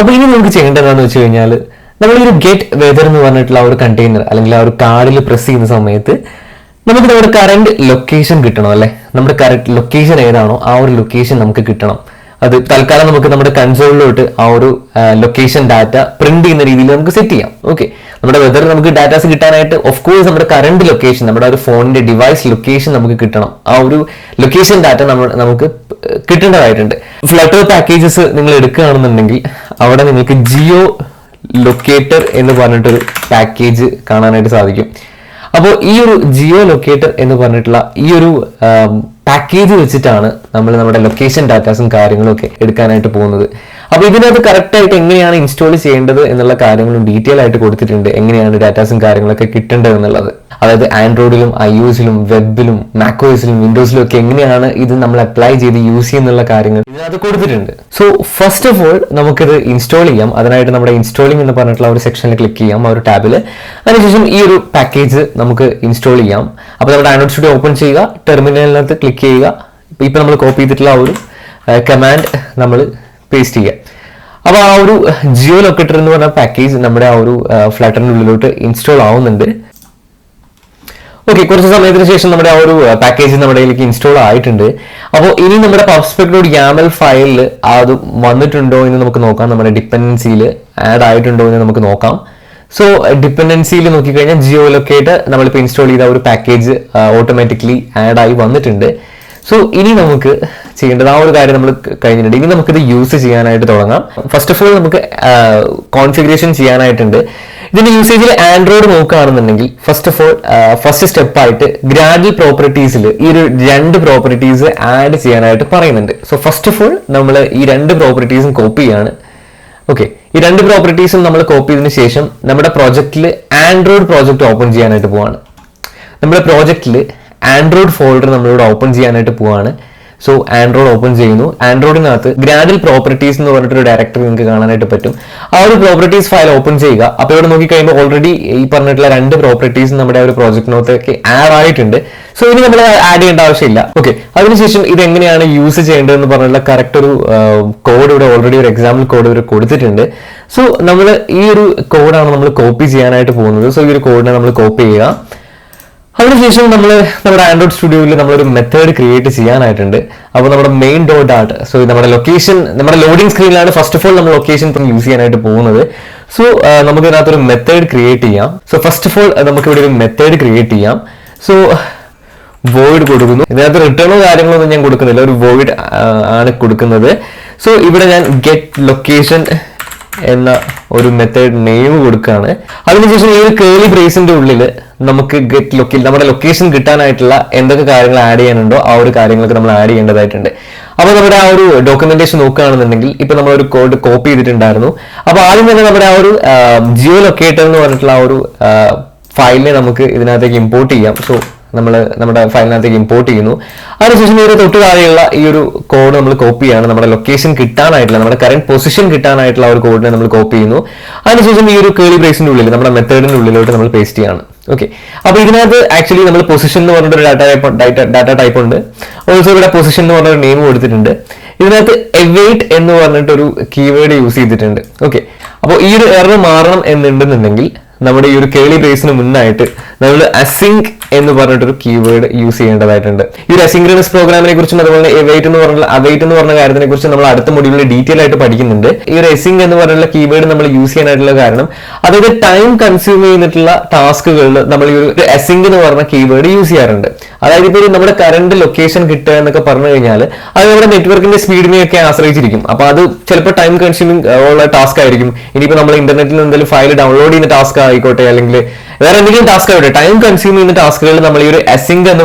അപ്പോൾ ഇനി നമുക്ക് ചെയ്യേണ്ടത് എന്താണെന്ന് വെച്ച് കഴിഞ്ഞാൽ നമ്മളൊരു ഗെറ്റ് വെദർ എന്ന് പറഞ്ഞിട്ടുള്ള ആ ഒരു കണ്ടെയ്നർ അല്ലെങ്കിൽ ആ ഒരു കാർഡിൽ പ്രസ് ചെയ്യുന്ന സമയത്ത് നമുക്ക് നമ്മുടെ കറന്റ് ലൊക്കേഷൻ കിട്ടണം അല്ലേ. നമ്മുടെ കറന്റ് ലൊക്കേഷൻ ഏതാണോ ആ ഒരു ലൊക്കേഷൻ നമുക്ക് കിട്ടണം. അത് തൽക്കാലം നമുക്ക് നമ്മുടെ കൺസോളിലോട്ട് ആ ഒരു ലൊക്കേഷൻ ഡാറ്റ പ്രിന്റ് ചെയ്യുന്ന രീതിയിൽ നമുക്ക് സെറ്റ് ചെയ്യാം. ഓക്കെ, നമ്മുടെ വെദർ നമുക്ക് ഡാറ്റാസ് കിട്ടാനായിട്ട് ഓഫ് കോഴ്സ് നമ്മുടെ കറന്റ് ലൊക്കേഷൻ, നമ്മുടെ ഒരു ഫോണിന്റെ ഡിവൈസ് ലൊക്കേഷൻ നമുക്ക് കിട്ടണം. ആ ഒരു ലൊക്കേഷൻ ഡാറ്റ നമുക്ക് കിട്ടേണ്ടതായിട്ടുണ്ട്. ഫ്ലട്ടർ പാക്കേജസ് നിങ്ങൾ എടുക്കുകയാണെന്നുണ്ടെങ്കിൽ അവിടെ നിങ്ങൾക്ക് ജിയോ ലൊക്കേറ്റർ എന്ന് പറഞ്ഞിട്ടൊരു പാക്കേജ് കാണാനായിട്ട് സാധിക്കും. അപ്പോൾ ഈ ഒരു ജിയോ ലൊക്കേറ്റർ എന്ന് പറഞ്ഞിട്ടുള്ള ഈ ഒരു പാക്കേജ് വെച്ചിട്ടാണ് നമ്മൾ നമ്മുടെ ലൊക്കേഷൻ ഡാറ്റാസും കാര്യങ്ങളും ഒക്കെ എടുക്കാനായിട്ട് പോകുന്നത്. അപ്പോൾ ഇതിനകത്ത് കറക്റ്റായിട്ട് എങ്ങനെയാണ് ഇൻസ്റ്റാൾ ചെയ്യേണ്ടത് എന്നുള്ള കാര്യങ്ങളും ഡീറ്റെയിൽ ആയിട്ട് കൊടുത്തിട്ടുണ്ട്. എങ്ങനെയാണ് ഡാറ്റാസും കാര്യങ്ങളൊക്കെ കിട്ടേണ്ടത് എന്നുള്ളത്, അതായത് ആൻഡ്രോയിഡിലും iOS-ലും വെബിലും മാക്OS-ലും വിൻഡോസിലും ഒക്കെ എങ്ങനെയാണ് ഇത് നമ്മൾ അപ്ലൈ ചെയ്ത് യൂസ് ചെയ്യുന്നുള്ള കാര്യങ്ങൾ ഇതിനകത്ത് കൊടുത്തിട്ടുണ്ട്. സോ ഫസ്റ്റ് ഓഫ് ഓൾ നമുക്കിത് ഇൻസ്റ്റാൾ ചെയ്യാം. അതിനായിട്ട് നമ്മുടെ ഇൻസ്റ്റാളിംഗ് എന്ന് പറഞ്ഞിട്ടുള്ള ഒരു സെക്ഷനിൽ ക്ലിക്ക് ചെയ്യാം, ആ ഒരു ടാബിൽ. അതിനുശേഷം ഈ ഒരു പാക്കേജ് നമുക്ക് ഇൻസ്റ്റാൾ ചെയ്യാം. അപ്പോൾ നമ്മുടെ ആൻഡ്രോയിഡ് സ്റ്റുഡിയോ ഓപ്പൺ ചെയ്യുക, ടെർമിനലിനകത്ത് ക്ലിക്ക് ചെയ്യുക. ഇപ്പം നമ്മൾ കോപ്പി ചെയ്തിട്ടുള്ള ആ ഒരു കമാൻഡ് നമ്മൾ പേസ്റ്റ് ചെയ്യുക. അപ്പോൾ ആ ഒരു ജിയോ ലൊക്കേറ്റർ എന്ന് പറഞ്ഞ പാക്കേജ് നമ്മുടെ ആ ഒരു ഫ്ലട്ടറിന്റെ ഉള്ളിലോട്ട് ഇൻസ്റ്റാൾ ആവുന്നുണ്ട്. ഓക്കെ, കുറച്ച് സമയത്തിന് ശേഷം നമ്മുടെ ആ ഒരു പാക്കേജ് നമ്മുടെ ഇതിലേക്ക് ഇൻസ്റ്റാൾ ആയിട്ടുണ്ട്. അപ്പോൾ ഇനി നമ്മുടെ pubspec.yaml ഫയലിൽ അത് വന്നിട്ടുണ്ടോ എന്ന് നമുക്ക് നോക്കാം. നമ്മുടെ ഡിപ്പെൻഡൻസിയിൽ ആഡ് ആയിട്ടുണ്ടോ എന്ന് നമുക്ക് നോക്കാം. സോ ഡിപ്പെൻഡൻസിയിൽ നോക്കിക്കഴിഞ്ഞാൽ ജിയോ ലൊക്കേറ്റർ നമ്മളിപ്പോൾ ഇൻസ്റ്റാൾ ചെയ്ത ഒരു പാക്കേജ് ഓട്ടോമാറ്റിക്കലി ആഡ് ആയി വന്നിട്ടുണ്ട്. സോ ഇനി നമുക്ക് ചെയ്യേണ്ടത് ആ ഒരു കാര്യം നമ്മൾ കഴിഞ്ഞിട്ടുണ്ട്. ഇനി നമുക്കിത് യൂസ് ചെയ്യാനായിട്ട് തുടങ്ങാം. ഫസ്റ്റ് ഓഫ് ഓൾ നമുക്ക് കോൺഫിഗറേഷൻ ചെയ്യാനായിട്ടുണ്ട്. ഇതിന്റെ യൂസേജിൽ ആൻഡ്രോയിഡ് നോക്കുകയാണെന്നുണ്ടെങ്കിൽ ഫസ്റ്റ് സ്റ്റെപ്പായിട്ട് ഗ്രാഡൽ പ്രോപ്പർട്ടീസിൽ ഈ ഒരു 2 പ്രോപ്പർട്ടീസ് ആഡ് ചെയ്യാനായിട്ട് പറയുന്നുണ്ട്. സോ ഫസ്റ്റ് ഓഫ് ഓൾ നമ്മൾ ഈ 2 പ്രോപ്പർട്ടീസും കോപ്പി ചെയ്യാണ്. ഓക്കെ, ഈ 2 പ്രോപ്പർട്ടീസും നമ്മൾ കോപ്പി ചെയ്തതിന് ശേഷം നമ്മുടെ പ്രോജക്റ്റിൽ ആൻഡ്രോയിഡ് പ്രോജക്റ്റ് ഓപ്പൺ ചെയ്യാനായിട്ട് പോവാണ്. നമ്മുടെ പ്രോജക്റ്റിൽ ആൻഡ്രോയിഡ് ഫോൾഡർ നമ്മളിവിടെ ഓപ്പൺ ചെയ്യാനായിട്ട് പോവാണ്. സോ ആൻഡ്രോയിഡ് ഓപ്പൺ ചെയ്യുന്നു. ആൻഡ്രോയിഡിനകത്ത് ഗ്രാഡൽ പ്രോപ്പർട്ടീസ് എന്ന് പറഞ്ഞിട്ടൊരു ഡയറക്ടറി നിങ്ങൾക്ക് കാണാനായിട്ട് പറ്റും. ആ ഒരു പ്രോപ്പർട്ടീസ് ഫയൽ ഓപ്പൺ ചെയ്യുക. അപ്പോൾ ഇവിടെ നോക്കിക്കഴിയുമ്പോൾ ഓൾറെഡി ഈ പറഞ്ഞിട്ടുള്ള 2 പ്രോപ്പർട്ടീസ് നമ്മുടെ ഒരു പ്രോജക്റ്റിനകത്തൊക്കെ ആഡ് ആയിട്ടുണ്ട്. സോ ഇനി നമ്മൾ ആഡ് ചെയ്യേണ്ട ആവശ്യമില്ല. ഓക്കെ, അതിനുശേഷം ഇത് എങ്ങനെയാണ് യൂസ് ചെയ്യേണ്ടതെന്ന് പറഞ്ഞിട്ടുള്ള കറക്റ്റ് ഒരു കോഡ് ഇവിടെ ഓൾറെഡി ഒരു എക്സാമ്പിൾ കോഡ് ഇവിടെ കൊടുത്തിട്ടുണ്ട്. സോ നമ്മൾ ഈ ഒരു കോഡാണ് നമ്മൾ കോപ്പി ചെയ്യാനായിട്ട് പോകുന്നത്. സോ ഈ ഒരു കോഡിനെ നമ്മൾ കോപ്പി ചെയ്യുക. അതിനുശേഷം നമ്മൾ നമ്മുടെ ആൻഡ്രോയിഡ് സ്റ്റുഡിയോയിൽ നമ്മളൊരു മെത്തേഡ് ക്രിയേറ്റ് ചെയ്യാനായിട്ടുണ്ട്. അപ്പോൾ നമ്മുടെ മെയിൻ ഡോട്ട് ഡാറ്റ, സോ നമ്മുടെ ലൊക്കേഷൻ നമ്മുടെ ലോഡിംഗ് സ്ക്രീനിലാണ് ഫസ്റ്റ് ഓഫ് ഓൾ നമ്മൾ ലൊക്കേഷൻ യൂസ് ചെയ്യാനായിട്ട് പോകുന്നത്. സോ നമുക്ക് ഇതിനകത്തൊരു മെത്തേഡ് ക്രിയേറ്റ് ചെയ്യാം. സോ ഫസ്റ്റ് ഓഫ് ഓൾ നമുക്ക് ഇവിടെ ഒരു മെത്തേഡ് ക്രിയേറ്റ് ചെയ്യാം. സോ വോയിഡ് കൊടുക്കുന്നു. ഇതിനകത്ത് റിട്ടേണോ കാര്യങ്ങളോ ഒന്നും ഞാൻ കൊടുക്കുന്നില്ല, ഒരു വോയിഡ് ആണ് കൊടുക്കുന്നത്. സോ ഇവിടെ ഞാൻ ഗെറ്റ് ലൊക്കേഷൻ എന്ന ഒരു മെത്തേഡ് നെയിം കൊടുക്കുകയാണ്. അതിനുശേഷം ഈ ഒരു കേളി ബ്രേസിന്റെ ഉള്ളിൽ നമുക്ക് നമ്മുടെ ലൊക്കേഷൻ കിട്ടാനായിട്ടുള്ള എന്തൊക്കെ കാര്യങ്ങൾ ആഡ് ചെയ്യാനുണ്ടോ ആ ഒരു കാര്യങ്ങളൊക്കെ നമ്മൾ ആഡ് ചെയ്യേണ്ടതായിട്ടുണ്ട്. അപ്പോൾ നമ്മുടെ ആ ഒരു ഡോക്യുമെന്റേഷൻ നോക്കുകയാണെന്നുണ്ടെങ്കിൽ ഇപ്പൊ നമ്മൾ ഒരു കോഡ് കോപ്പി ചെയ്തിട്ടുണ്ടായിരുന്നു. അപ്പോൾ ആദ്യം തന്നെ നമ്മുടെ ആ ഒരു ജിയോ ലൊക്കേറ്റർ എന്ന് പറഞ്ഞിട്ടുള്ള ആ ഒരു ഫയലിനെ നമുക്ക് ഇതിനകത്തേക്ക് ഇമ്പോർട്ട് ചെയ്യാം. സോ നമ്മൾ നമ്മുടെ ഫയലിനകത്തേക്ക് ഇമ്പോർട്ട് ചെയ്യുന്നു. അതിനുശേഷം ഈ ഒരു തൊട്ട് താഴെയുള്ള ഈ ഒരു കോഡ് നമ്മൾ കോപ്പി ചെയ്യാണ്. നമ്മുടെ ലൊക്കേഷൻ കിട്ടാനായിട്ടുള്ള നമ്മുടെ കറന്റ് പൊസിഷൻ കിട്ടാനായിട്ടുള്ള ഒരു കോഡിനെ നമ്മൾ കോപ്പി ചെയ്യുന്നു. അതിനുശേഷം ഈ ഒരു കേളി ബ്രേസിന്റെ ഉള്ളിൽ നമ്മുടെ മെത്തേഡിന്റെ ഉള്ളിലോട്ട് നമ്മൾ പേസ്റ്റ് ചെയ്യാണ്. ഓക്കെ, അപ്പോൾ ഇതിനകത്ത് ആക്ച്വലി നമ്മൾ പൊസിഷൻ എന്ന് പറഞ്ഞിട്ടൊരു ഡാറ്റ ടൈപ്പ് ഉണ്ട്. ഓൾസോ ഇവിടെ പൊസിഷൻ എന്ന് പറഞ്ഞൊരു നെയിം കൊടുത്തിട്ടുണ്ട്. ഇതിനകത്ത് എവൈറ്റ് എന്ന് പറഞ്ഞിട്ടൊരു കീവേഡ് യൂസ് ചെയ്തിട്ടുണ്ട്. ഓക്കെ, അപ്പോൾ ഈ ഒരു എറർ മാറണം എന്നുണ്ടെന്നുണ്ടെങ്കിൽ നമ്മുടെ ഈ ഒരു കേളി ബ്രേസിന് മുന്നായിട്ട് നമ്മൾ അസിങ്ക് എന്ന് പറഞ്ഞിട്ടൊരു കീവേഡ് യൂസ് ചെയ്യേണ്ടതായിട്ടുണ്ട്. ഈ ഒരു അസിൻക്രണസ് പ്രോഗ്രാമിനെ കുറിച്ചും അതുപോലെ അവൈറ്റ് എന്ന് പറഞ്ഞ കാര്യത്തിനെ കുറിച്ച് നമ്മൾ അടുത്ത മൊഡ്യൂളിൽ ഡീറ്റെയിൽ ആയിട്ട് പഠിക്കുന്നുണ്ട്. ഈ ഒരു അസിങ്ക് എന്ന് പറഞ്ഞിട്ടുള്ള കീവേഡ് നമ്മൾ യൂസ് ചെയ്യാനായിട്ടുള്ള കാരണം അതായത് ടൈം കൺസ്യൂം ചെയ്യുന്നിട്ടുള്ള ടാസ്കുകളിൽ നമ്മൾ ഈ ഒരു അസിങ്ക് എന്ന് പറഞ്ഞ കീവേഡ് യൂസ് ചെയ്യാറുണ്ട്. അതായത് ഇപ്പോൾ നമ്മുടെ കറന്റ് ലൊക്കേഷൻ കിട്ടുക എന്നൊക്കെ പറഞ്ഞു കഴിഞ്ഞാൽ അത് നമ്മുടെ നെറ്റ്വർക്കിന്റെ സ്പീഡിനെയൊക്കെ ആശ്രയിച്ചിരിക്കും. അപ്പൊ അത് ചിലപ്പോൾ ടൈം കൺസ്യൂമിംഗ് ഉള്ള ടാസ്ക് ആയിരിക്കും. ഇനിയിപ്പോൾ നമ്മൾ ഇന്റർനെറ്റിൽ എന്തെങ്കിലും ഫയൽ ഡൗൺലോഡ് ചെയ്യുന്ന ടാസ്ക് ആയിക്കോട്ടെ, അല്ലെങ്കിൽ വേറെ എന്തെങ്കിലും ടാസ്ക് ആയിക്കോട്ടെ, ടൈം കൺസ്യൂം ചെയ്യുന്ന ടാസ്കുകൾ നമ്മൾ ഈ ഒരു അസിങ്ക് എന്ന്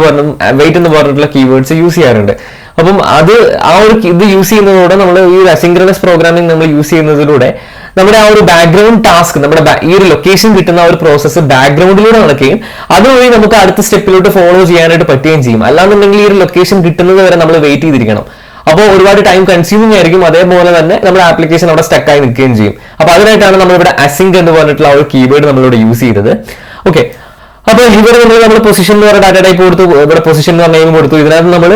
വെയിറ്റ് എന്ന് പറഞ്ഞിട്ടുള്ള കീവേഡ്സ് യൂസ് ചെയ്യാറുണ്ട്. അപ്പം അത് ആ ഒരു ഇത് യൂസ് ചെയ്യുന്നതോടെ നമ്മൾ ഈ ഒരു അസിൻക്രണസ് പ്രോഗ്രാമിംഗ് നമ്മൾ യൂസ് ചെയ്യുന്നതിലൂടെ നമ്മുടെ ആ ഒരു ബാക്ക്ഗ്രൗണ്ട് ടാസ്ക് നമ്മുടെ ഈ ഒരു ലൊക്കേഷൻ കിട്ടുന്ന ആ ഒരു പ്രോസസ്സ് ബാക്ക്ഗ്രൗണ്ടിലൂടെ നടക്കുകയും അതുവഴി നമുക്ക് അടുത്ത സ്റ്റെപ്പിലോട്ട് ഫോളോ ചെയ്യാനായിട്ട് പറ്റുകയും ചെയ്യും. അല്ലാന്നുണ്ടെങ്കിൽ ഈ ഒരു ലൊക്കേഷൻ കിട്ടുന്നത് വരെ നമ്മൾ വെയിറ്റ് ചെയ്തിരിക്കണം. അപ്പോൾ ഒരുപാട് ടൈം കൺസ്യൂമിംഗ് ആയിരിക്കും. അതേപോലെ തന്നെ നമ്മുടെ ആപ്ലിക്കേഷൻ അവിടെ സ്റ്റക്ക് ആയി നിൽക്കുകയും ചെയ്യും. അപ്പൊ അതിനായിട്ടാണ് നമ്മൾ ഇവിടെ അസിങ്ക് എന്ന് പറഞ്ഞിട്ടുള്ള ആ ഒരു കീവേഡ് നമ്മളിവിടെ യൂസ് ചെയ്തത്. ഓക്കെ, അപ്പോൾ ഇവിടെ നമ്മൾ പൊസിഷൻ എന്ന് പറഞ്ഞ ഡാറ്റ ടൈപ്പ് കൊടുത്തു, ഇവിടെ പൊസിഷൻ എന്ന് പറഞ്ഞ നെയിം കൊടുത്തു. ഇതിനകത്ത് നമ്മൾ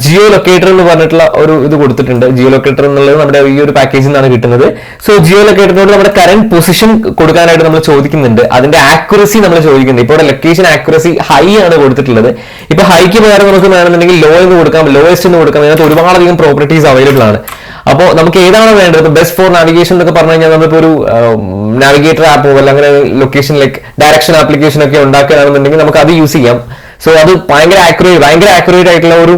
ജിയോ ലൊക്കേറ്റർ എന്ന് പറഞ്ഞിട്ടുള്ള ഒരു ഇത് കൊടുത്തിട്ടുണ്ട്. ജിയോ ലൊക്കേറ്റർ എന്നുള്ളത് നമ്മുടെ ഈ ഒരു പാക്കേജിൽ നിന്നാണ് കിട്ടുന്നത്. സോ ജിയോ ലൊക്കേറ്ററിനോട് നമ്മുടെ കറന്റ് പൊസിഷൻ കൊടുക്കാനായിട്ട് നമ്മൾ ചോദിക്കുന്നുണ്ട്. അതിന്റെ ആക്യുറസി നമ്മൾ ചോദിക്കുന്നുണ്ട്. ഇപ്പോൾ ലൊക്കേഷൻ ആക്യുറസി ഹൈ ആണ് കൊടുത്തിട്ടുള്ളത്. ഇപ്പൊ ഹൈക്ക് പകരം നമുക്ക് വേണമെന്നുണ്ടെങ്കിൽ ലോ എന്ന് കൊടുക്കാം, ലോവസ്റ്റ് എന്ന് കൊടുക്കാം. ഇതിനകത്ത് ഒരുപാടധികം പ്രോപ്പർട്ടീസ് അവൈലബിൾ ആണ്. അപ്പോൾ നമുക്ക് ഏതാണ് വേണ്ടത്? ബെസ്റ്റ് ഫോർ നാവിഗേഷൻ എന്നൊക്കെ പറഞ്ഞു കഴിഞ്ഞാൽ നമ്മളിപ്പോൾ ഒരു നാവിഗേറ്റർ ആപ്പോ അല്ല അങ്ങനെ ലൊക്കേഷൻ ലൈക്ക് ഡയറക്ഷൻ ആപ്ലിക്കേഷൻ ഒക്കെ ഉണ്ടാക്കുകയാണെന്നുണ്ടെങ്കിൽ നമുക്ക് അത് യൂസ് ചെയ്യാം. സോ അത് ഭയങ്കര ആക്യുറേറ്റ് ആയിട്ടുള്ള ഒരു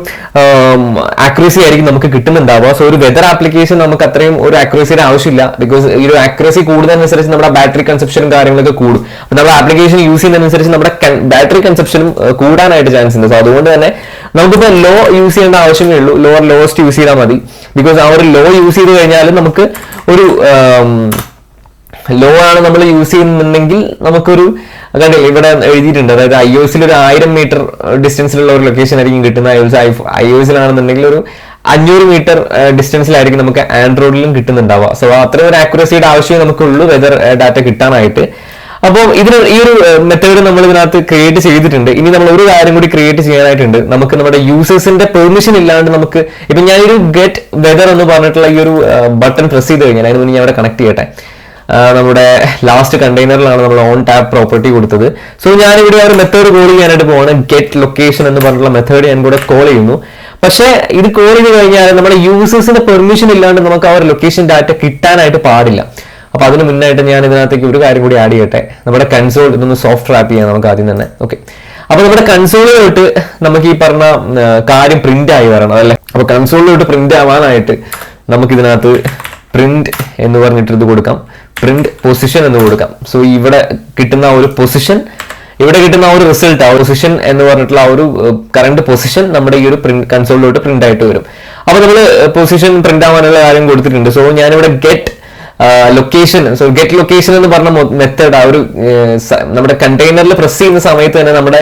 ആക്യുറസി ആയിരിക്കും നമുക്ക് കിട്ടുന്നുണ്ടാവുക. സോ ഒരു വെതർ ആപ്ലിക്കേഷൻ നമുക്ക് അത്രയും ഒരു ആക്യുറസിയുടെ ആവശ്യമില്ല. ബിക്കോസ് ഈ ഒരു ആക്യുറസി കൂടുന്നതനുസരിച്ച് നമ്മുടെ ബാറ്ററി കൺസപ്ഷനും കാര്യങ്ങളൊക്കെ കൂടും. അപ്പൊ നമ്മുടെ ആപ്ലിക്കേഷൻ യൂസ് ചെയ്യുന്നതനുസരിച്ച് നമ്മുടെ ബാറ്ററി കൺസപ്ഷനും കൂടാനായിട്ട് ചാൻസ് ഉണ്ട്. സോ അതുകൊണ്ട് തന്നെ നമുക്കിപ്പോ ലോ യൂസ് ചെയ്യേണ്ട ആവശ്യമേ ഉള്ളൂ. ലോവസ്റ്റ് യൂസ് ചെയ്താൽ മതി. ബിക്കോസ് ആ ഒരു ലോ യൂസ് ചെയ്ത് കഴിഞ്ഞാൽ നമുക്ക് ഒരു ലോ ആണ് നമ്മൾ യൂസ് ചെയ്യുന്നുണ്ടെങ്കിൽ നമുക്കൊരു കണ്ടില്ല ഇവിടെ എഴുതിയിട്ടുണ്ട്. അതായത് iOS ഒരു 1000 മീറ്റർ ഡിസ്റ്റൻസിലുള്ള ഒരു ലൊക്കേഷൻ ആയിരിക്കും കിട്ടുന്നത്. iOS-ലാണെന്നുണ്ടെങ്കിൽ ഒരു 500 മീറ്റർ ഡിസ്റ്റൻസിലായിരിക്കും നമുക്ക് ആൻഡ്രോയിഡിലും കിട്ടുന്നുണ്ടാവുക. സോ അത്രയും ഒരു ആക്യുറസിയുടെ ആവശ്യമേ നമുക്കുള്ളൂ വെതർ ഡാറ്റ കിട്ടാനായിട്ട്. അപ്പോൾ ഇതിന് ഈ ഒരു മെത്തേഡ് നമ്മൾ ഇതിനകത്ത് ക്രിയേറ്റ് ചെയ്തിട്ടുണ്ട്. ഇനി നമ്മൾ ഒരു കാര്യം കൂടി ക്രിയേറ്റ് ചെയ്യാനായിട്ടുണ്ട്. നമുക്ക് നമ്മുടെ യൂസേഴ്സിന്റെ പെർമിഷൻ ഇല്ലാണ്ട് നമുക്ക് ഇപ്പൊ ഞാനൊരു ഗെറ്റ് വെതർ എന്ന് പറഞ്ഞിട്ടുള്ള ഈ ഒരു ബട്ടൺ പ്രസ് ചെയ്ത് കഴിഞ്ഞാൽ അതിന് മുന്നേ ഞാൻ അവിടെ കണക്ട് ചെയ്യട്ടെ. നമ്മുടെ ലാസ്റ്റ് കണ്ടെയ്നറിലാണ് നമ്മൾ ഓൺ ടാപ്പ് പ്രോപ്പർട്ടി കൊടുത്തത്. സോ ഞാനിവിടെ ഒരു മെത്തേഡ് കോൾ ചെയ്യാനായിട്ട് പോവാണ്. ഗെറ്റ് ലൊക്കേഷൻ എന്ന് പറഞ്ഞിട്ടുള്ള മെത്തേഡ് ഞാൻ കൂടെ കോൾ ചെയ്യുന്നു. പക്ഷേ ഇത് കോൾ ചെയ്ത് കഴിഞ്ഞാൽ നമ്മുടെ യൂസേഴ്സിന്റെ പെർമിഷൻ ഇല്ലാണ്ട് നമുക്ക് ആ ഒരു ലൊക്കേഷൻ ഡാറ്റ കിട്ടാനായിട്ട് പാടില്ല. അപ്പൊ അതിന് മുന്നായിട്ട് ഞാൻ ഇതിനകത്തേക്ക് ഒരു കാര്യം കൂടി ആഡ് ചെയ്യട്ടെ. നമ്മുടെ കൺസോൾ ഇതൊന്ന് സോഫ്റ്റ് റാപ്പ് ചെയ്യാം നമുക്ക് ആദ്യം തന്നെ. ഓക്കെ, അപ്പൊ നമ്മുടെ കൺസോളിലോട്ട് നമുക്ക് ഈ പറഞ്ഞ കാര്യം പ്രിന്റ് ആയി വരണം അല്ലെ. അപ്പൊ കൺസോളിലോട്ട് പ്രിന്റ് ആവാനായിട്ട് നമുക്ക് ഇതിനകത്ത് പ്രിന്റ് എന്ന് പറഞ്ഞിട്ട് ഇത് കൊടുക്കാം. പ്രിന്റ് പൊസിഷൻ എന്ന് കൊടുക്കാം. സോ ഇവിടെ കിട്ടുന്ന ഒരു പൊസിഷൻ, ഇവിടെ കിട്ടുന്ന ഒരു റിസൾട്ട്, ആ പൊസിഷൻ എന്ന് പറഞ്ഞിട്ടുള്ള ആ ഒരു കറണ്ട് പൊസിഷൻ നമ്മുടെ ഈ ഒരു കൺസോളിലോട്ട് പ്രിന്റ് ആയിട്ട് വരും. അപ്പൊ നമ്മൾ പൊസിഷൻ പ്രിന്റ് ആവാനുള്ള കാര്യം കൊടുത്തിട്ടുണ്ട്. സോ ഞാനിവിടെ get location, so get location എന്ന് പറഞ്ഞ മെത്തേഡ് ആ ഒരു നമ്മുടെ കണ്ടെയ്നറിൽ പ്രസ് ചെയ്യുന്ന സമയത്ത് തന്നെ നമ്മുടെ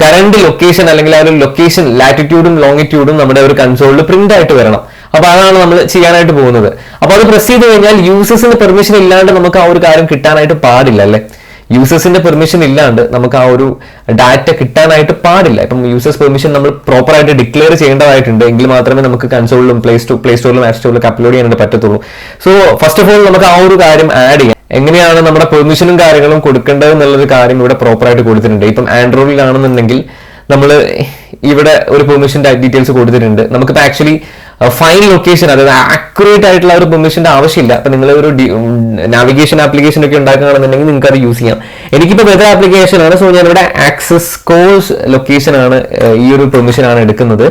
കറണ്ട് ലൊക്കേഷൻ അല്ലെങ്കിൽ ആ ഒരു ലൊക്കേഷൻ ലാറ്റിറ്റ്യൂഡും ലോങ്ങിറ്റ്യൂഡും നമ്മുടെ ഒരു കൺസോളിൽ പ്രിന്റ് ആയിട്ട് വരണം. അപ്പൊ അതാണ് നമ്മൾ ചെയ്യാനായിട്ട് പോകുന്നത്. അപ്പൊ അത് പ്രസ് ചെയ്ത് കഴിഞ്ഞാൽ യൂസേഴ്സിന്റെ പെർമിഷൻ ഇല്ലാണ്ട് നമുക്ക് ആ ഒരു കാര്യം കിട്ടാനായിട്ട് പാടില്ല അല്ലെ. യൂസേഴ്സിന്റെ പെർമിഷൻ ഇല്ലാണ്ട് നമുക്ക് ആ ഒരു ഡാറ്റ കിട്ടാനായിട്ട് പാടില്ല. ഇപ്പം യൂസേഴ്സ് പെർമിഷൻ നമ്മൾ പ്രോപ്പർ ആയിട്ട് ഡിക്ലെയർ ചെയ്യേണ്ടതായിട്ടുണ്ട്. എങ്കിൽ മാത്രമേ നമുക്ക് കൺസോളിലും പ്ലേ സ്റ്റോറിലും ആപ്പ് സ്റ്റോറിലും അപ്ലോഡ് ചെയ്യാനായിട്ട് പറ്റത്തുള്ളൂ. സോ ഫസ്റ്റ് ഓഫ് ഓൾ നമുക്ക് ആ ഒരു കാര്യം ആഡ് ചെയ്യാം. എങ്ങനെയാണ് നമ്മുടെ പെർമിഷനും കാര്യങ്ങളും കൊടുക്കേണ്ടത് എന്നുള്ളൊരു കാര്യം ഇവിടെ പ്രോപ്പർ ആയിട്ട് കൊടുത്തിട്ടുണ്ട്. ഇപ്പം ആൻഡ്രോയിഡിലാണെന്നുണ്ടെങ്കിൽ നമ്മൾ ഇവിടെ ഒരു പെർമിഷൻ ഡീറ്റെയിൽസ് കൊടുത്തിട്ടുണ്ട്. നമുക്കിപ്പോൾ ആക്ച്വലി ഫൈൻ ലൊക്കേഷൻ, അതായത് ആക്യുറേറ്റ് ആയിട്ടുള്ള ഒരു പെർമിഷന്റെ ആവശ്യമില്ല. അപ്പൊ നിങ്ങൾ ഒരു നാവിഗേഷൻ ആപ്ലിക്കേഷൻ ഒക്കെ ഉണ്ടാക്കുകയാണെന്നുണ്ടെങ്കിൽ നിങ്ങൾക്ക് അത് യൂസ് ചെയ്യാം. എനിക്കിപ്പോൾ വെതർ ആപ്ലിക്കേഷൻ ആണ്. സോ ഞാൻ ഇവിടെ ആക്സസ് കോഴ്സ് ലൊക്കേഷൻ ആണ് ഈ ഒരു പെർമിഷൻ ആണ് എടുക്കുന്നത്.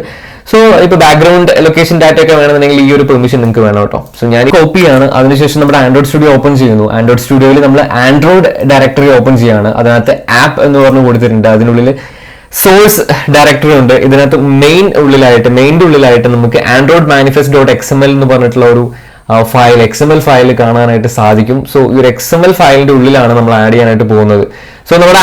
സോ ഇപ്പൊ ബാക്ക്ഗ്രൗണ്ട് ലൊക്കേഷൻ ഡാറ്റ ഒക്കെ വേണമെന്നുണ്ടെങ്കിൽ ഈ ഒരു പെർമിഷൻ നിങ്ങൾക്ക് വേണം കേട്ടോ. സോ ഞാൻ കോപ്പിയാണ്. അതിനുശേഷം നമ്മുടെ ആൻഡ്രോയിഡ് സ്റ്റുഡിയോ ഓപ്പൺ ചെയ്യുന്നു. ആൻഡ്രോയിഡ് സ്റ്റുഡിയോയിൽ നമ്മൾ ആൻഡ്രോയിഡ് ഡയറക്ടറി ഓപ്പൺ ചെയ്യാണ്. അതിനകത്ത് ആപ്പ് എന്ന് പറഞ്ഞ് കൊടുത്തിട്ടുണ്ട്. അതിനുള്ളിൽ സോഴ്സ് ഡയറക്ടറി ഉണ്ട്. ഇതിനകത്ത് മെയിൻ്റെ ഉള്ളിലായിട്ട് നമുക്ക് ആൻഡ്രോയിഡ് മാനിഫെസ്റ്റ് ഡോട്ട് XML എന്ന് പറഞ്ഞിട്ടുള്ള ഒരു ഫയൽ, XML ഫയൽ കാണാനായിട്ട് സാധിക്കും. സോ ഈ ഒരു XML ഫയലിന്റെ ഉള്ളിലാണ് നമ്മൾ ആഡ് ചെയ്യാനായിട്ട് പോകുന്നത്. സോ നമ്മുടെ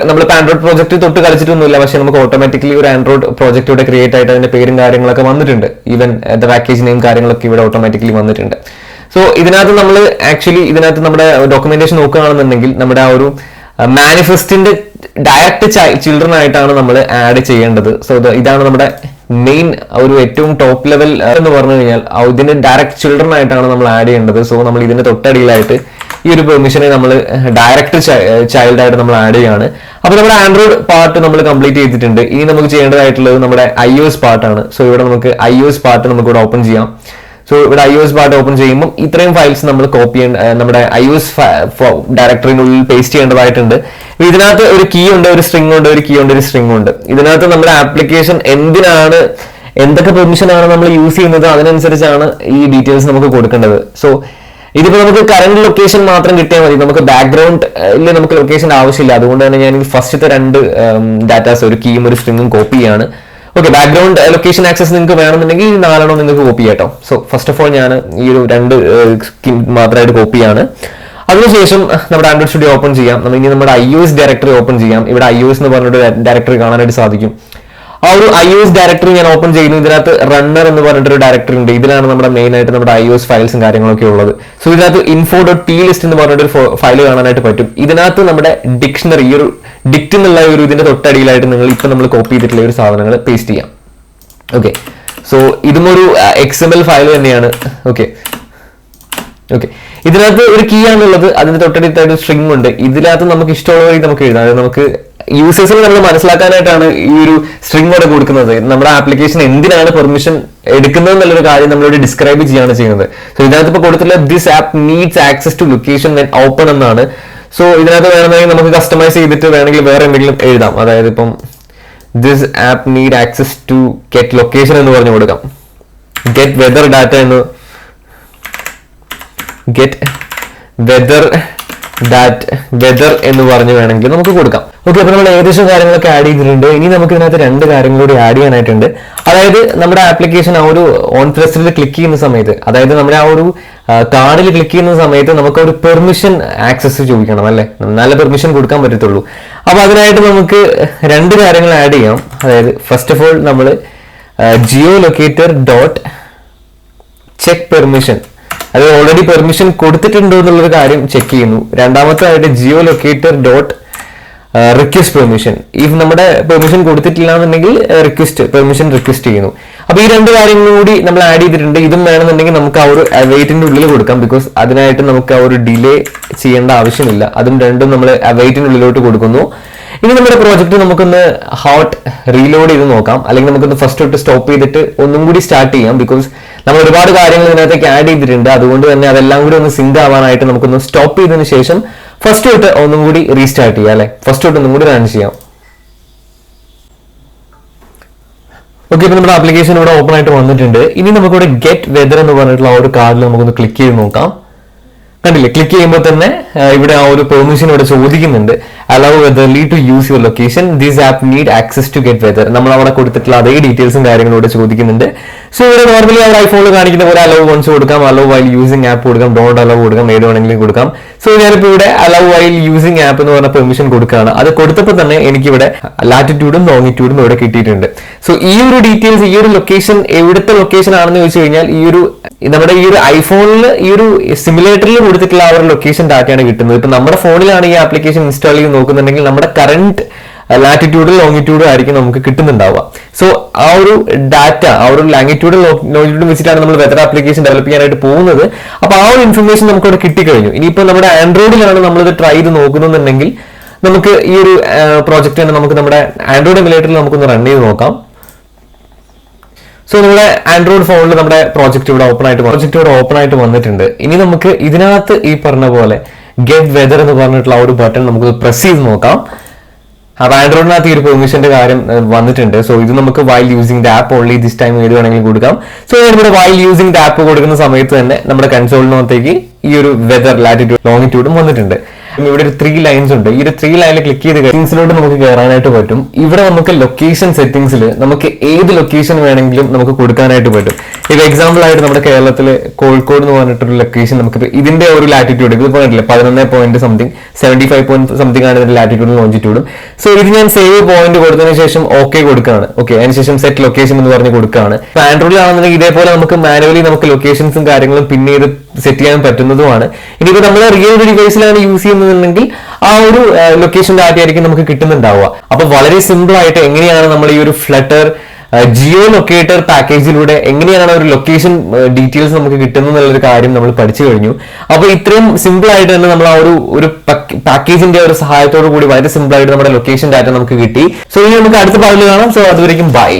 നമ്മളിപ്പോൾ ആൻഡ്രോയിഡ് പ്രോജക്റ്റ് തൊട്ട് കളിച്ചിട്ടൊന്നുമില്ല. പക്ഷെ നമുക്ക് ഓട്ടോമാറ്റിക്കലി ഒരു ആൻഡ്രോയിഡ് പ്രോജക്റ്റ് ഇവിടെ ക്രിയേറ്റ് ആയിട്ട് അതിന്റെ പേരും കാര്യങ്ങളൊക്കെ വന്നിട്ടുണ്ട്. ഈവൻ പാക്കേജ് നെയിം കാര്യങ്ങളൊക്കെ ഇവിടെ ഓട്ടോമാറ്റിക്കലി വന്നിട്ടുണ്ട്. സോ ഇതിനകത്ത് നമ്മൾ ആക്ച്വലി ഇതിനകത്ത് നമ്മുടെ ഡോക്യുമെന്റേഷൻ നോക്കുകയാണെന്നുണ്ടെങ്കിൽ നമ്മുടെ ആ ഒരു മാനിഫെസ്റ്റിന്റെ ഡയറക്റ്റ് ചിൽഡ്രൻ ആയിട്ടാണ് നമ്മൾ ആഡ് ചെയ്യേണ്ടത്. സോ ഇതാണ് നമ്മുടെ മെയിൻ ഒരു ഏറ്റവും ടോപ്പ് ലെവൽ എന്ന് പറഞ്ഞു കഴിഞ്ഞാൽ ഇതിന്റെ ഡയറക്റ്റ് ചിൽഡ്രൻ ആയിട്ടാണ് നമ്മൾ ആഡ് ചെയ്യേണ്ടത്. സോ നമ്മൾ ഇതിന്റെ തൊട്ടടിയിലായിട്ട് ഈ ഒരു പെർമിഷനെ നമ്മൾ ഡയറക്റ്റ് ചൈൽഡ് ആയിട്ട് നമ്മൾ ആഡ് ചെയ്യാണ്. അപ്പൊ നമ്മുടെ ആൻഡ്രോയിഡ് പാർട്ട് നമ്മൾ കംപ്ലീറ്റ് ചെയ്തിട്ടുണ്ട്. ഇനി നമുക്ക് ചെയ്യേണ്ടതായിട്ടുള്ളത് നമ്മുടെ iOS പാർട്ടാണ്. സോ ഇവിടെ നമുക്ക് iOS പാർട്ട് നമുക്ക് ഇവിടെ ഓപ്പൺ ചെയ്യാം. സോ ഇവിടെ iOS പാർട്ട് ഓപ്പൺ ചെയ്യുമ്പോൾ ഇത്രയും ഫയൽസ് നമ്മൾ കോപ്പി ചെയ്യേണ്ട നമ്മുടെ iOS ഡയറക്ടറിനുള്ളിൽ പേസ്റ്റ് ചെയ്യേണ്ടതായിട്ടുണ്ട്. ഇതിനകത്ത് ഒരു കീ ഉണ്ട്, ഒരു സ്ട്രിംഗ് ഉണ്ട്, ഒരു കീ ഉണ്ട്, ഒരു സ്ട്രിംഗ് ഉണ്ട്. ഇതിനകത്ത് നമ്മുടെ ആപ്ലിക്കേഷൻ എന്തൊക്കെ പെർമിഷൻ ആണ് നമ്മൾ യൂസ് ചെയ്യുന്നത് അതിനനുസരിച്ചാണ് ഈ ഡീറ്റെയിൽസ് നമുക്ക് കൊടുക്കേണ്ടത്. സോ ഇതിപ്പോ നമുക്ക് കറന്റ് ലൊക്കേഷൻ മാത്രം കിട്ടിയാൽ മതി. നമുക്ക് ബാക്ക്ഗ്രൗണ്ടിൽ നമുക്ക് ലൊക്കേഷൻ ആവശ്യമില്ല. അതുകൊണ്ട് തന്നെ ഞാൻ ഫസ്റ്റത്തെ 2 ഡാറ്റാസ്, ഒരു കീയും ഒരു സ്ട്രിംഗും കോപ്പി ചെയ്യാണ്. ഓക്കെ, ബാക്ക്ഗ്രൗണ്ട് ലൊക്കേഷൻ ആക്സസ് നിങ്ങൾക്ക് വേണമെന്നുണ്ടെങ്കിൽ ഈ 4 നിങ്ങൾക്ക് കോപ്പി ചെയ്യാം കേട്ടോ. സോ ഫസ്റ്റ് ഓഫ് ഓൾ ഞാൻ ഈ ഒരു 2 മാത്രമായിട്ട് കോപ്പി ചെയ്യാണ്. അതിനുശേഷം നമ്മുടെ ആൻഡ്രോയിഡ് സ്റ്റുഡിയോ ഓപ്പൺ ചെയ്യാം. ഇനി നമ്മുടെ iOS ഡയറക്ടറി ഓപ്പൺ ചെയ്യാം. ഇവിടെ iOS എന്ന് പറഞ്ഞിട്ട് ഡയറക്ടറി കാണാനായിട്ട് സാധിക്കും. ആ ഒരു iOS ഡയറക്ടറി ഞാൻ ഓപ്പൺ ചെയ്യുന്നു. ഇതിനകത്ത് റണ്ണർ എന്ന് പറഞ്ഞിട്ടൊരു ഡയറക്ടറി ഉണ്ട്. ഇതിലാണ് നമ്മുടെ മെയിൻ ആയിട്ട് നമ്മുടെ iOS ഫയൽസും കാര്യങ്ങളൊക്കെ ഉള്ളത്. സോ ഇതിനകത്ത് info.tList എന്ന് പറഞ്ഞിട്ടൊരു ഫയൽ കാണാനായിട്ട് പറ്റും. ഇതിനകത്ത് നമ്മുടെ ഡിക്ഷണറി, ഈ ഒരു ഡിക്റ്റ് എന്നുള്ള ഒരു ഇതിന്റെ തൊട്ടടിയിലായിട്ട് നിങ്ങൾ ഇപ്പൊ നമ്മൾ കോപ്പി ചെയ്തിട്ടുള്ള ഒരു സാധനങ്ങൾ പേസ്റ്റ് ചെയ്യാം. ഓക്കെ, സോ ഇതും ഒരു XML ഫയൽ തന്നെയാണ്. ഓക്കെ, ഇതിനകത്ത് ഒരു കീ ആണുള്ളത്, അതിന്റെ തൊട്ടടുത്തായിട്ട് സ്ട്രിംഗ് ഉണ്ട്. ഇതിനകത്ത് നമുക്ക് ഇഷ്ടമുള്ള വഴി നമുക്ക് എഴുതാം. അതായത് നമുക്ക് യൂസേഴ്സിന് നമ്മൾ മനസ്സിലാക്കാനായിട്ടാണ് ഈ ഒരു സ്ട്രിംഗ് കൂടെ കൊടുക്കുന്നത്. നമ്മുടെ ആപ്ലിക്കേഷൻ എന്തിനാണ് പെർമിഷൻ എടുക്കുന്നത് എന്നുള്ളൊരു കാര്യം നമ്മളോട് ഡിസ്ക്രൈബ് ചെയ്യാണ് ചെയ്യുന്നത്. സോ ഇതിനകത്ത് ഇപ്പോൾ കൊടുത്തിട്ടുള്ള this app needs access to location when open എന്നാണ്. സോ ഇതിനകത്ത് വേണമെങ്കിൽ നമുക്ക് കസ്റ്റമൈസ് ചെയ്തിട്ട് വേണമെങ്കിൽ വേറെ എന്തെങ്കിലും എഴുതാം. അതായത് ഇപ്പം this app need access to get location എന്ന് പറഞ്ഞു കൊടുക്കാം. ഗെറ്റ് വെദർ ഡാറ്റ എന്ന്, ഗെറ്റ് വെദർ എന്ന് പറഞ്ഞ് വേണമെങ്കിൽ നമുക്ക് കൊടുക്കാം. ഓക്കെ, അപ്പൊ നമ്മൾ ഏകദേശം കാര്യങ്ങളൊക്കെ ആഡ് ചെയ്തിട്ടുണ്ട്. ഇനി നമുക്ക് ഇതിനകത്ത് രണ്ട് കാര്യങ്ങളൂടി ആഡ് ചെയ്യാനായിട്ടുണ്ട്. അതായത് നമ്മുടെ ആപ്ലിക്കേഷൻ ആ ഒരു ഓൺ പ്രസ്സിൽ ക്ലിക്ക് ചെയ്യുന്ന സമയത്ത്, അതായത് നമ്മുടെ ആ ഒരു കാർഡിൽ ക്ലിക്ക് ചെയ്യുന്ന സമയത്ത് നമുക്ക് ഒരു പെർമിഷൻ ആക്സസ് ചോദിക്കണം അല്ലെ, നല്ല പെർമിഷൻ കൊടുക്കാൻ പറ്റത്തുള്ളൂ. അപ്പൊ അതിനായിട്ട് നമുക്ക് രണ്ട് കാര്യങ്ങൾ ആഡ് ചെയ്യാം. അതായത് ഫസ്റ്റ് ഓഫ് ഓൾ നമ്മൾ geolocator dot check permission, അത് ഓൾറെഡി പെർമിഷൻ കൊടുത്തിട്ടുണ്ടോ എന്നുള്ളൊരു കാര്യം ചെക്ക് ചെയ്യുന്നു. രണ്ടാമത്തേതായിട്ട് geolocator dot request permission, if നമ്മുടെ പെർമിഷൻ കൊടുത്തിട്ടില്ല എന്നുണ്ടെങ്കിൽ പെർമിഷൻ റിക്വസ്റ്റ് ചെയ്യുന്നു. അപ്പൊ ഈ രണ്ട് കാര്യങ്ങളും കൂടി നമ്മൾ ആഡ് ചെയ്തിട്ടുണ്ട്. ഇതും വേണമെന്നുണ്ടെങ്കിൽ നമുക്ക് ആ ഒരു അവൈറ്റിന്റെ ഉള്ളിൽ കൊടുക്കാം. ബിക്കോസ് അതിനായിട്ട് നമുക്ക് ആ ഒരു ഡിലേ ചെയ്യേണ്ട ആവശ്യമില്ല. അതും രണ്ടും നമ്മൾ അവൈറ്റിന്റെ ഉള്ളിലോട്ട് കൊടുക്കുന്നു. ഇനി നമ്മുടെ പ്രോജക്റ്റ് നമുക്കൊന്ന് ഹോട്ട് റീലോഡ് ചെയ്ത് നോക്കാം, അല്ലെങ്കിൽ നമുക്കൊന്ന് ഫസ്റ്റ് തൊട്ട് സ്റ്റോപ്പ് ചെയ്തിട്ട് ഒന്നും കൂടി സ്റ്റാർട്ട് ചെയ്യാം. ബിക്കോസ് നമ്മൾ ഒരുപാട് കാര്യങ്ങൾ ഇതിനകത്തേക്ക് ആഡ് ചെയ്തിട്ടുണ്ട്. അതുകൊണ്ട് തന്നെ അതെല്ലാം കൂടി ഒന്ന് സിങ്ക് ആവാനായിട്ട് നമുക്കൊന്ന് സ്റ്റോപ്പ് ചെയ്തതിനു ശേഷം ഫസ്റ്റ് തൊട്ട് ഒന്നും കൂടി റീസ്റ്റാർട്ട് ചെയ്യാം അല്ലെ. ഫസ്റ്റ് തൊട്ട് ഒന്നും കൂടി റൺ ചെയ്യാം. ഓക്കെ, ഇപ്പൊ നമ്മുടെ ആപ്ലിക്കേഷൻ ഇവിടെ ഓപ്പൺ ആയിട്ട് വന്നിട്ടുണ്ട്. ഇനി നമുക്കിവിടെ ഗെറ്റ് വെദർ എന്ന് പറഞ്ഞിട്ടുള്ള ആ ഒരു കാർഡിൽ നമുക്കൊന്ന് ക്ലിക്ക് ചെയ്ത് നോക്കാം. കണ്ടില്ലേ, ക്ലിക്ക് ചെയ്യുമ്പോൾ തന്നെ ഇവിടെ ആ ഒരു പെർമിഷൻ ഇവിടെ ചോദിക്കുന്നുണ്ട്. Allow Weatherly to use your location, this app need access to get weather. നമ്മൾ അവിടെ കൊടുത്തിട്ടുള്ള അതേ ഡീറ്റെയിൽസും കാര്യങ്ങളും ഇവിടെ ചോദിക്കുന്നുണ്ട്. സോ ഇവിടെ നോർമലി അവർ ഐഫോണിൽ കാണിക്കുന്ന പോലെ അലൗ വൺസ് കൊടുക്കാം, അലൗ വൈൽ യൂസിങ് ആപ്പ് കൊടുക്കാം, ഡോണ്ട് അലൗ കൊടുക്കാം, ഏത് വേണമെങ്കിലും കൊടുക്കാം. സോ ഞാനിപ്പോൾ ഇവിടെ അലൗ വൈൽ യൂസിങ് ആപ്പ് എന്ന് പറഞ്ഞ പെർമിഷൻ കൊടുക്കുകയാണ്. അത് കൊടുത്തപ്പോൾ തന്നെ എനിക്കിവിടെ ലാറ്റിറ്റ്യൂഡും ലോങ്ങിറ്റ്യൂഡും ഇവിടെ കിട്ടിയിട്ടുണ്ട്. സോ ഈ ഒരു ഡീറ്റെയിൽസ്, ഈ ഒരു ലൊക്കേഷൻ എവിടുത്തെ ലൊക്കേഷൻ ആണെന്ന് ചോദിച്ചു കഴിഞ്ഞാൽ ഈ ഒരു നമ്മുടെ ഈ ഒരു ഐഫോണിൽ ഈ ഒരു സിമുലേറ്ററിൽ കൊടുത്തിട്ടുള്ള ആ ഒരു ലൊക്കേഷൻ ഡാറ്റയാണ് കിട്ടുന്നത്. ഇപ്പൊ നമ്മുടെ ഫോണിലാണ് ഈ ആപ്ലിക്കേഷൻ ഇൻസ്റ്റാൾ ചെയ്ത് നോക്കുന്നുണ്ടെങ്കിൽ നമ്മുടെ കറന്റ് ലാറ്റിറ്റ്യൂഡും ലോങ്ങിറ്റ്യൂഡും ആയിരിക്കും നമുക്ക് കിട്ടുന്നുണ്ടാവുക. സോ ആ ഒരു ഡാറ്റ, ആ ഒരു ലാങ്ങിറ്റ്യൂഡും ലോങ്ങിറ്റ്യൂഡും വെച്ചിട്ടാണ് നമ്മൾ വെദർ ആപ്ലിക്കേഷൻ ഡെവലപ്പ് ചെയ്യാനായിട്ട് പോകുന്നത്. അപ്പൊ ആ ഒരു ഇൻഫർമേഷൻ നമുക്ക് ഇവിടെ കിട്ടിക്കഴിഞ്ഞു. ഇനിയിപ്പോൾ നമ്മുടെ ആൻഡ്രോയിഡിലാണ് നമ്മളിത് ട്രൈ ചെയ്ത് നോക്കുന്നുണ്ടെങ്കിൽ നമുക്ക് ഈ ഒരു പ്രോജക്റ്റ് തന്നെ നമുക്ക് നമ്മുടെ ആൻഡ്രോയിഡ് എമുലേറ്ററിൽ നമുക്കൊന്ന് റൺ ചെയ്ത് നോക്കാം. സോ നമ്മുടെ ആൻഡ്രോയിഡ് ഫോണിൽ നമ്മുടെ പ്രോജക്റ്റ് ഇവിടെ ഓപ്പൺ ആയിട്ട് വന്നിട്ടുണ്ട്. ഇനി നമുക്ക് ഇതിനകത്ത് ഈ പറഞ്ഞ പോലെ ഗെറ്റ് വെദർ എന്ന് പറഞ്ഞിട്ടുള്ള ആ ഒരു ബട്ടൺ നമുക്ക് പ്രസ് ചെയ്ത് നോക്കാം. അപ്പൊ ആൻഡ്രോയിഡിനകത്ത് ഈ ഒരു പെർമിഷന്റെ കാര്യം വന്നിട്ടുണ്ട്. സോ ഇത് നമുക്ക് while using the app only this time ഏത് വേണമെങ്കിലും കൊടുക്കാം. സോ ഇവിടെ വൈൽ യൂസിംഗ് ദ ആപ്പ് കൊടുക്കുന്ന സമയത്ത് തന്നെ നമ്മുടെ കൺസോളിനകത്തേക്ക് ഈ ഒരു വെദർ ലാറ്റിറ്റ്യൂഡ് ലോങ്ങിറ്റ്യൂഡും വന്നിട്ടുണ്ട്. ഇവിടെ ഒരു 3 ലൈൻസ് ഉണ്ട്. ഈ ഒരു 3 ലൈനിൽ ക്ലിക്ക് ചെയ്ത് സെറ്റിംഗ്സിലോട്ട് നമുക്ക് കയറാനായിട്ട് പറ്റും. ഇവിടെ നമുക്ക് ലൊക്കേഷൻ സെറ്റിംഗ്സിൽ നമുക്ക് ഏത് ലൊക്കേഷൻ വേണമെങ്കിലും നമുക്ക് കൊടുക്കാനായിട്ട് പറ്റും. ഇപ്പൊ എക്സാമ്പിൾ ആയിട്ട് നമ്മുടെ കേരളത്തില് കോഴിക്കോട് എന്ന് പറഞ്ഞിട്ടൊരു ലൊക്കേഷൻ നമുക്ക് ഇതിന്റെ ഒരു ലാറ്റിറ്റ്യൂഡ് ഇത് പറഞ്ഞിട്ടില്ല 11 സംതിങ് 75 സംതിങ് ആണ് ഇതിന്റെ ലാറ്റിറ്റ്യൂഡും ലോഞ്ചിറ്റ്യൂഡും. സോ ഇത് ഞാൻ സേവ് പോയിന്റ് കൊടുത്തതിന് ശേഷം ഓക്കെ കൊടുക്കുകയാണ്. ഓക്കെ, അതിനുശേഷം സെറ്റ് ലൊക്കേഷൻ എന്ന് പറഞ്ഞ് കൊടുക്കുകയാണ്. ഇപ്പൊ ആൻഡ്രോയിഡിലാണെന്നുണ്ടെങ്കിൽ ഇതേപോലെ നമുക്ക് മാനുവലി നമുക്ക് ലൊക്കേഷൻസും കാര്യങ്ങളും പിന്നെ ഇത് സെറ്റ് ചെയ്യാൻ പറ്റുന്നതുമാണ്. ഇനിയിപ്പോൾ നമ്മൾ റിയൽ ഡിവൈസിലാണ് യൂസ് ചെയ്യുന്നതെങ്കിൽ ആ ഒരു ലൊക്കേഷൻ ഡാറ്റ ആയിരിക്കും നമുക്ക് കിട്ടുന്നുണ്ടാവുക. അപ്പൊ വളരെ സിമ്പിൾ ആയിട്ട് എങ്ങനെയാണ് നമ്മൾ ഈ ഒരു ഫ്ലട്ടർ ജിയോ ലൊക്കേറ്റർ പാക്കേജിലൂടെ എങ്ങനെയാണ് ഒരു ലൊക്കേഷൻ ഡീറ്റെയിൽസ് നമുക്ക് കിട്ടുന്നത് എന്നുള്ളൊരു കാര്യം നമ്മൾ പഠിച്ചു കഴിഞ്ഞു. അപ്പൊ ഇത്രയും സിമ്പിൾ ആയിട്ട് തന്നെ നമ്മൾ ആ ഒരു പാക്കേജിന്റെ ഒരു സഹായത്തോടു കൂടി വളരെ സിമ്പിൾ ആയിട്ട് നമ്മുടെ ലൊക്കേഷൻ ഡാറ്റ നമുക്ക് കിട്ടി. സോ ഇനി നമുക്ക് അടുത്ത പാർട്ടിൽ കാണാം. സോ അതുവരെയും ബൈ.